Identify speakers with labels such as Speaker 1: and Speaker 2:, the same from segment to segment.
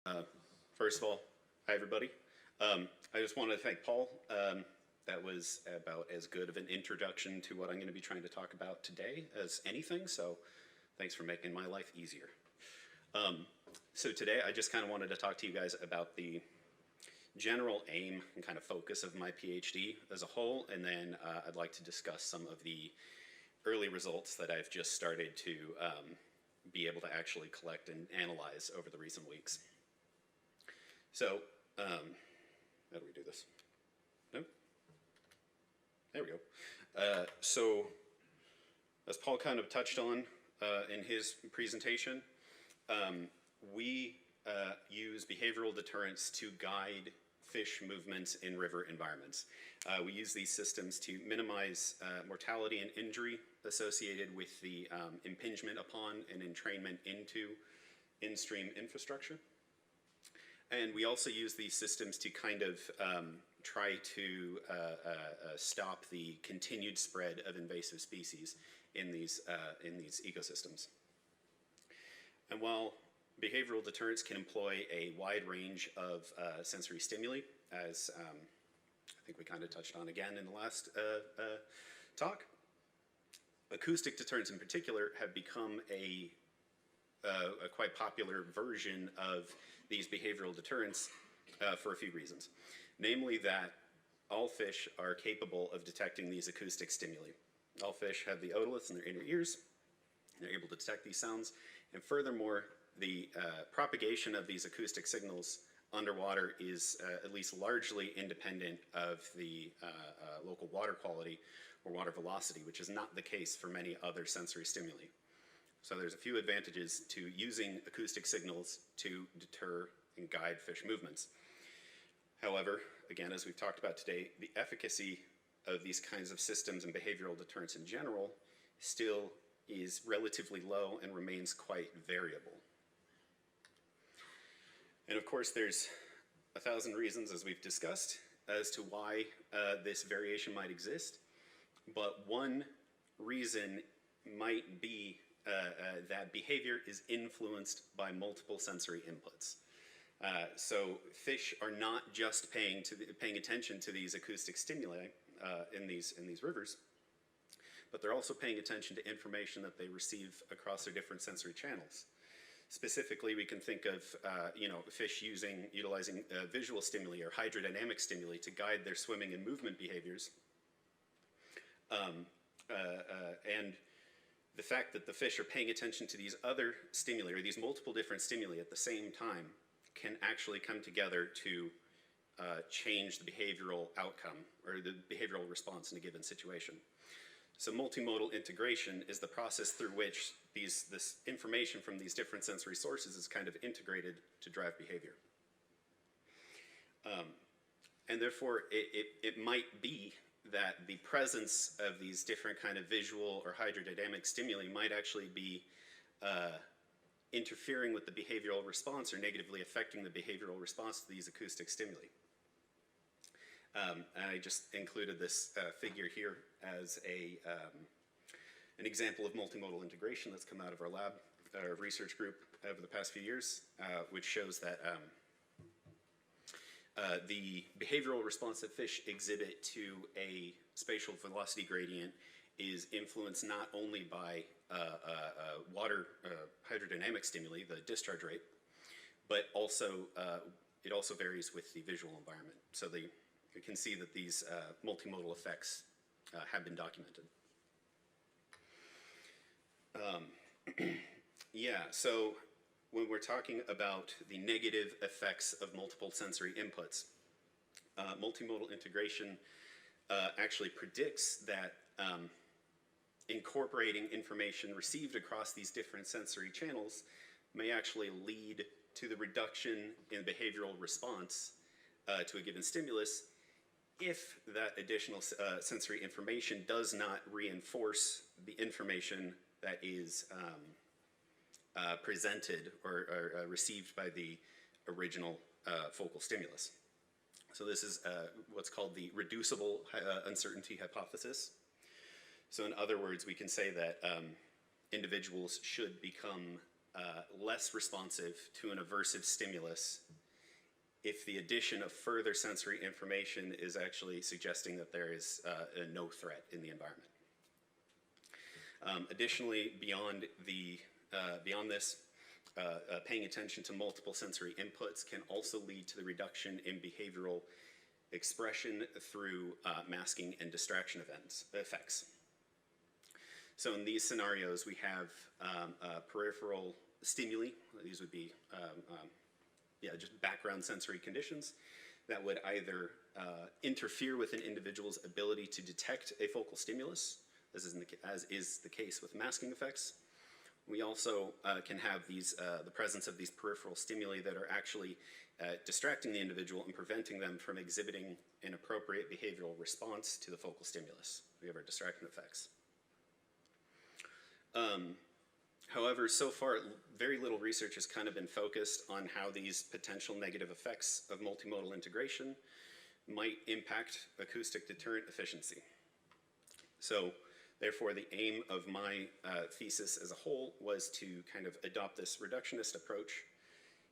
Speaker 1: Uh, First of all, hi everybody. I just want to thank Paul. That was about as good of an introduction to what I'm going to be trying to talk about today as anything, so thanks for making my life easier. So today I just kind of wanted to talk to you guys about the general aim and kind of focus of my PhD as a whole, and then I'd like to discuss some of the early results that I've just started to be able to actually collect and analyze over the recent weeks. So, how do we do this? No? There we go. So, as Paul kind of touched on in his presentation, we use behavioral deterrents to guide fish movements in river environments. We use these systems to minimize mortality and injury associated with the impingement upon and entrainment into in-stream infrastructure. And we also use these systems to kind of try to stop the continued spread of invasive species in these ecosystems. And while behavioral deterrents can employ a wide range of sensory stimuli, as I think we kind of touched on again in the last talk, acoustic deterrents in particular have become a quite popular version of these behavioral deterrents for a few reasons. Namely that all fish are capable of detecting these acoustic stimuli. All fish have the otoliths in their inner ears. They're able to detect these sounds. And furthermore, the propagation of these acoustic signals underwater is at least largely independent of the local water quality or water velocity, which is not the case for many other sensory stimuli. So there's a few advantages to using acoustic signals to deter and guide fish movements. However, again, as we've talked about today, the efficacy of these kinds of systems and behavioral deterrents in general still is relatively low and remains quite variable. And of course, there's 1,000 reasons, as we've discussed, as to why this variation might exist. But one reason might be that behavior is influenced by multiple sensory inputs. So fish are not just paying attention to these acoustic stimuli in these rivers, but they're also paying attention to information that they receive across their different sensory channels. Specifically, we can think of fish utilizing visual stimuli or hydrodynamic stimuli to guide their swimming and movement behaviors. And the fact that the fish are paying attention to these other stimuli, or these multiple different stimuli at the same time, can actually come together to change the behavioral outcome or the behavioral response in a given situation. So multimodal integration is the process through which this information from these different sensory sources is kind of integrated to drive behavior. And therefore, it might be that the presence of these different kind of visual or hydrodynamic stimuli might actually be interfering with the behavioral response or negatively affecting the behavioral response to these acoustic stimuli. And I just included this figure here as an example of multimodal integration that's come out of our lab, our research group over the past few years, which shows that the behavioral response that fish exhibit to a spatial velocity gradient is influenced not only by water hydrodynamic stimuli, the discharge rate, but also it also varies with the visual environment. So you can see that these multimodal effects have been documented. Yeah, so when we're talking about the negative effects of multiple sensory inputs, multimodal integration actually predicts that incorporating information received across these different sensory channels may actually lead to the reduction in behavioral response to a given stimulus if that additional sensory information does not reinforce the information that is presented or received by the original focal stimulus. So this is what's called the reducible uncertainty hypothesis. So in other words, we can say that individuals should become less responsive to an aversive stimulus if the addition of further sensory information is actually suggesting that there is no threat in the environment. Additionally, beyond this, paying attention to multiple sensory inputs can also lead to the reduction in behavioral expression through masking and distraction effects. So in these scenarios, we have peripheral stimuli. These would be just background sensory conditions that would either interfere with an individual's ability to detect a focal stimulus, as is the case with masking effects. We also can have the presence of these peripheral stimuli that are actually distracting the individual and preventing them from exhibiting an appropriate behavioral response to the focal stimulus. We have our distracting effects. However, so far, very little research has kind of been focused on how these potential negative effects of multimodal integration might impact acoustic deterrent efficiency. So, therefore, the aim of my thesis as a whole was to kind of adopt this reductionist approach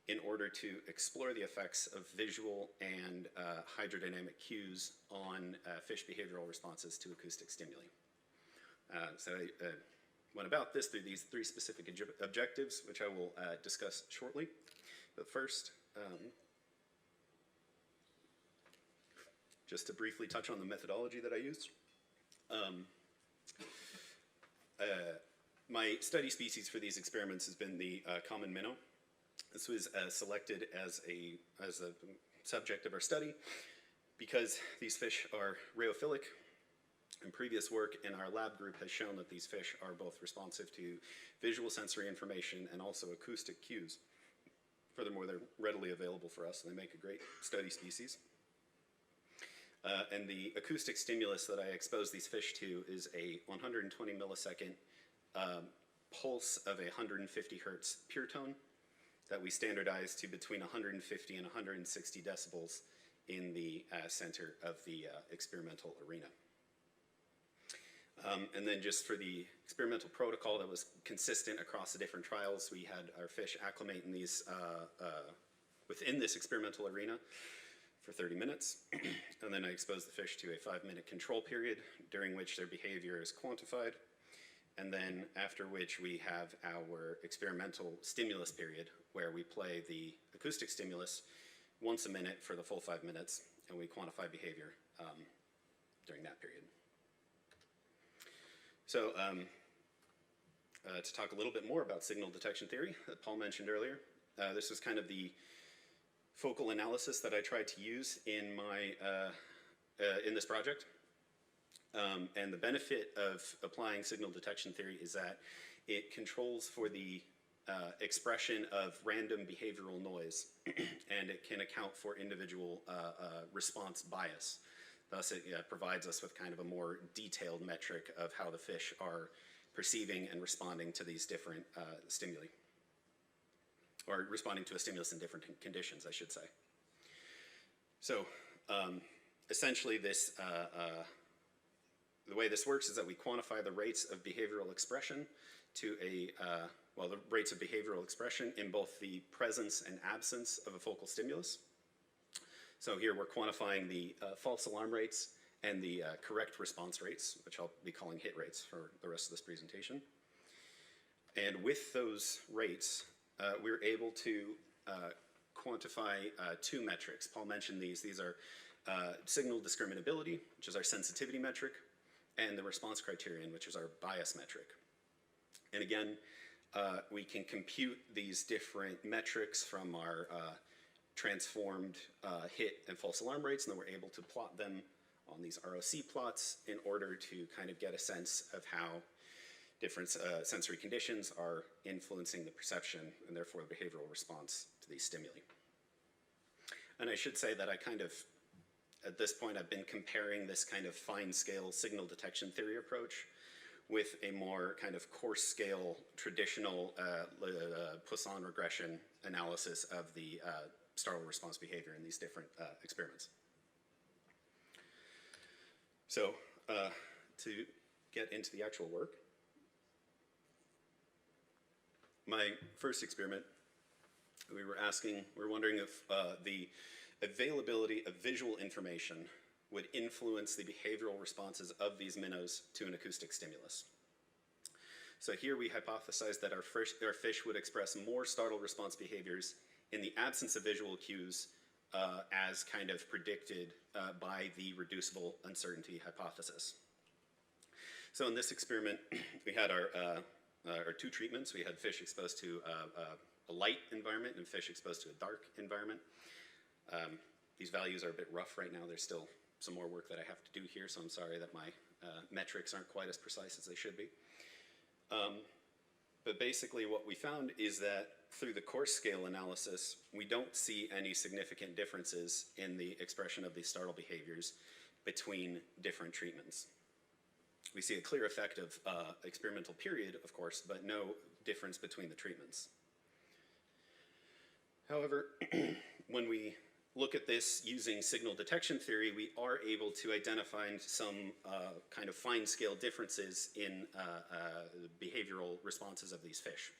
Speaker 1: in order to explore the effects of visual and hydrodynamic cues on fish behavioral responses to acoustic stimuli. So I went about this through these three specific objectives, which I will discuss shortly. But first, just to briefly touch on the methodology that I used. My study species for these experiments has been the common minnow. This was selected as a subject of our study because these fish are rheophilic, and previous work in our lab group has shown that these fish are both responsive to visual sensory information and also acoustic cues. Furthermore, they're readily available for us, and they make a great study species. And the acoustic stimulus that I expose these fish to is a 120 millisecond pulse of a 150 hertz pure tone that we standardize to between 150 and 160 decibels in the center of the experimental arena. And then just for the experimental protocol that was consistent across the different trials, we had our fish acclimate in these, within this experimental arena for 30 minutes. And then I exposed the fish to a 5-minute control period during which their behavior is quantified. And then after which we have our experimental stimulus period where we play the acoustic stimulus once a minute for the full 5 minutes, and we quantify behavior during that period. So to talk a little bit more about signal detection theory that Paul mentioned earlier, this was kind of the focal analysis that I tried to use in my in this project. And the benefit of applying signal detection theory is that it controls for the expression of random behavioral noise, and it can account for individual response bias. Thus, it provides us with kind of a more detailed metric of how the fish are perceiving and responding to these different stimuli, or responding to a stimulus in different conditions, I should say. So, essentially, this the way this works is that we quantify the rates of behavioral expression to the rates of behavioral expression in both the presence and absence of a focal stimulus. So here we're quantifying the false alarm rates and the correct response rates, which I'll be calling hit rates for the rest of this presentation. And with those rates, we're able to quantify two metrics. Paul mentioned these. These are signal discriminability, which is our sensitivity metric, and the response criterion, which is our bias metric. And again, we can compute these different metrics from our transformed hit and false alarm rates, and then we're able to plot them on these ROC plots in order to kind of get a sense of how different sensory conditions are influencing the perception and therefore the behavioral response to these stimuli. And I should say that I kind of, at this point, I've been comparing this kind of fine-scale signal detection theory approach with a more kind of coarse-scale traditional Poisson regression analysis of the startle response behavior in these different experiments. So to get into the actual work, my first experiment, we were wondering if the availability of visual information would influence the behavioral responses of these minnows to an acoustic stimulus. So here we hypothesized that our fish would express more startle response behaviors in the absence of visual cues as kind of predicted by the reducible uncertainty hypothesis. So in this experiment, we had our two treatments. We had fish exposed to a light environment and fish exposed to a dark environment. These values are a bit rough right now. There's still some more work that I have to do here, so I'm sorry that my metrics aren't quite as precise as they should be. But basically what we found is that through the coarse scale analysis, we don't see any significant differences in the expression of these startle behaviors between different treatments. We see a clear effect of experimental period, of course, but no difference between the treatments. However, when we look at this using signal detection theory, we are able to identify some kind of fine-scale differences in behavioral responses of these fish.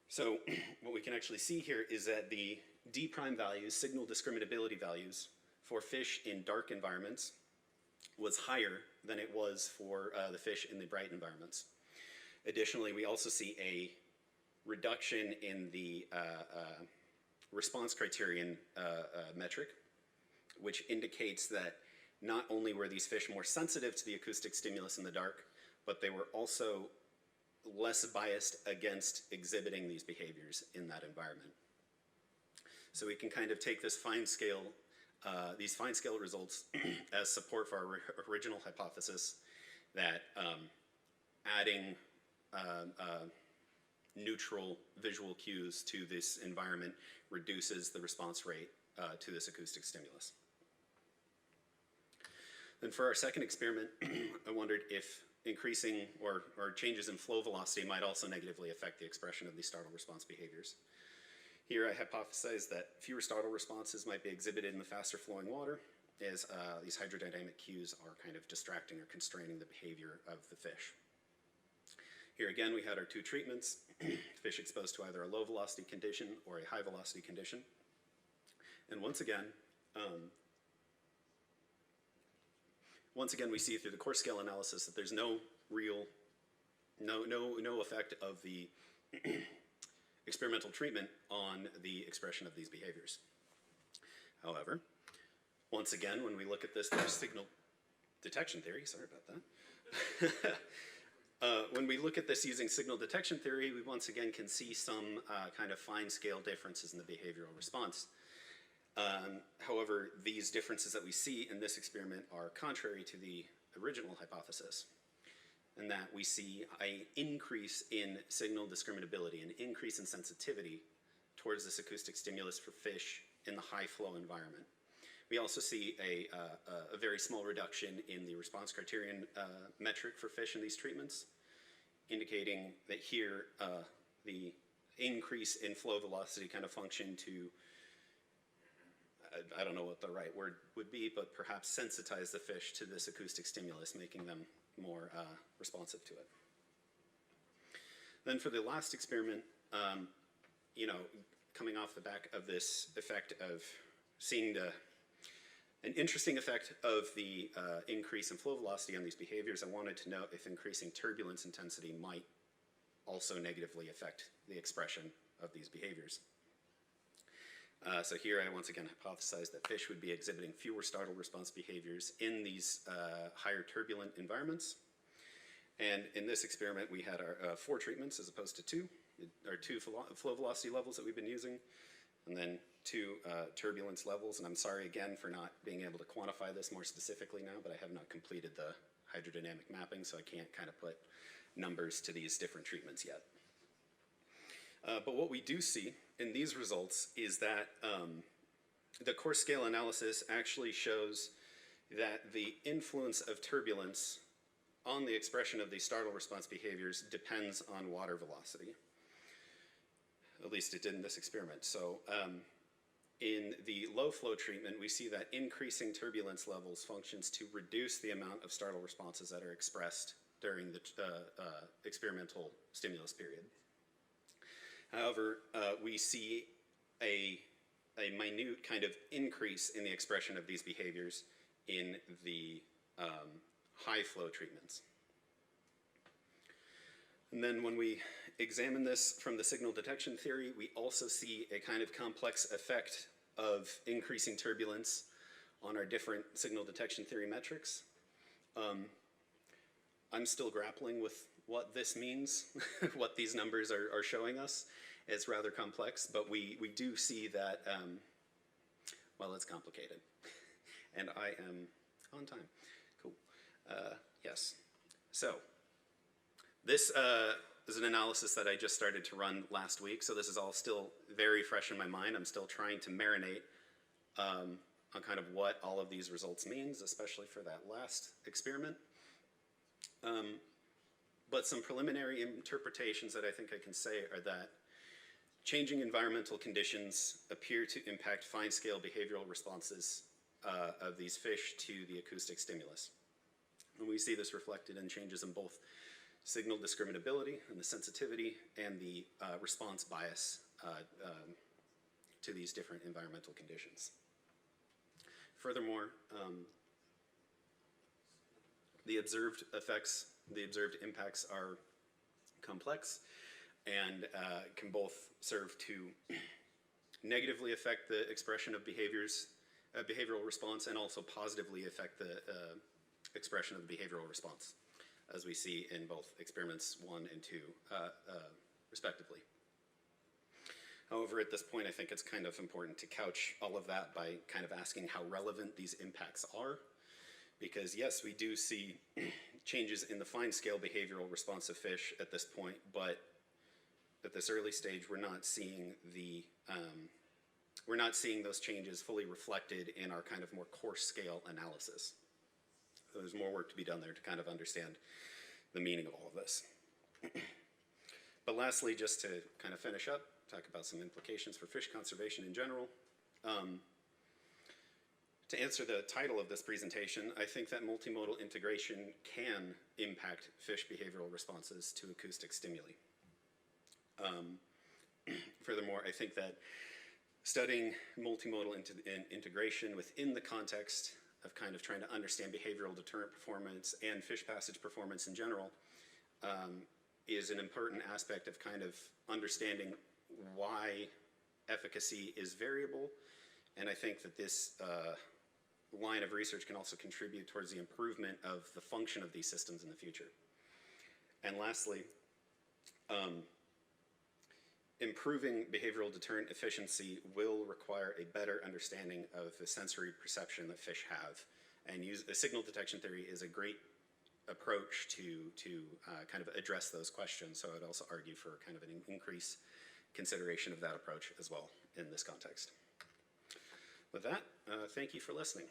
Speaker 1: So what we can actually see here is that the D prime values, signal discriminability values, for fish in dark environments was higher than it was for the fish in the bright environments. Additionally, we also see a reduction in the response criterion metric, which indicates that not only were these fish more sensitive to the acoustic stimulus in the dark, but they were also less biased against exhibiting these behaviors in that environment. So we can kind of take this these fine scale results as support for our original hypothesis that adding neutral visual cues to this environment reduces the response rate to this acoustic stimulus. Then for our second experiment, I wondered if increasing or changes in flow velocity might also negatively affect the expression of these startle response behaviors. Here I hypothesized that fewer startle responses might be exhibited in the faster flowing water, as these hydrodynamic cues are kind of distracting or constraining the behavior of the fish. Here again we had our two treatments, fish exposed to either a low velocity condition or a high velocity condition. And once again we see through the coarse scale analysis that there's no effect of the experimental treatment on the expression of these behaviors. However, once again, when we look at this through signal detection theory, sorry about that. When we look at this using signal detection theory, we once again can see some kind of fine scale differences in the behavioral response. However, these differences that we see in this experiment are contrary to the original hypothesis, in that we see an increase in signal discriminability, an increase in sensitivity towards this acoustic stimulus for fish in the high flow environment. We also see a very small reduction in the response criterion metric for fish in these treatments, indicating that here the increase in flow velocity kind of function to, I don't know what the right word would be, but perhaps sensitize the fish to this acoustic stimulus, making them more responsive to it. Then for the last experiment, coming off the back of this effect of seeing an interesting effect of the increase in flow velocity on these behaviors, I wanted to know if increasing turbulence intensity might also negatively affect the expression of these behaviors. So here I once again hypothesized that fish would be exhibiting fewer startle response behaviors in these higher turbulent environments. And in this experiment we had our 4 treatments as opposed to 2. Our 2 flow velocity levels that we've been using, and then 2 turbulence levels. And I'm sorry again for not being able to quantify this more specifically now, but I have not completed the hydrodynamic mapping, so I can't kind of put numbers to these different treatments yet. But what we do see in these results is that the coarse scale analysis actually shows that the influence of turbulence on the expression of these startle response behaviors depends on water velocity. At least it did in this experiment. So in the low flow treatment, we see that increasing turbulence levels functions to reduce the amount of startle responses that are expressed during the experimental stimulus period. However, we see a minute kind of increase in the expression of these behaviors in the high flow treatments. And then when we examine this from the signal detection theory, we also see a kind of complex effect of increasing turbulence on our different signal detection theory metrics. I'm still grappling with what this means, what these numbers are showing us. It's rather complex, but we do see that, well, it's complicated. And I am on time. Cool. Yes. So this is an analysis that I just started to run last week, so this is all still very fresh in my mind. I'm still trying to marinate on kind of what all of these results means, especially for that last experiment. But some preliminary interpretations that I think I can say are that changing environmental conditions appear to impact fine-scale behavioral responses of these fish to the acoustic stimulus. And we see this reflected in changes in both signal discriminability and the sensitivity and the response bias to these different environmental conditions. Furthermore, the observed effects, the observed impacts are complex and can both serve to negatively affect the expression of behavioral response, and also positively affect the expression of the behavioral response, as we see in both experiments 1 and 2, respectively. However, at this point, I think it's kind of important to couch all of that by kind of asking how relevant these impacts are. Because yes, we do see changes in the fine-scale behavioral response of fish at this point, but at this early stage, we're not seeing those changes fully reflected in our kind of more coarse-scale analysis. So there's more work to be done there to kind of understand the meaning of all of this. But lastly, just to kind of finish up, talk about some implications for fish conservation in general. To answer the title of this presentation, I think that multimodal integration can impact fish behavioral responses to acoustic stimuli. Furthermore, I think that studying multimodal integration within the context of kind of trying to understand behavioral deterrent performance and fish passage performance in general is an important aspect of kind of understanding why efficacy is variable. And I think that this line of research can also contribute towards the improvement of the function of these systems in the future. And lastly, improving behavioral deterrent efficiency will require a better understanding of the sensory perception that fish have. And signal detection theory is a great approach to kind of address those questions. So I'd also argue for kind of an increased consideration of that approach as well in this context. With that, thank you for listening.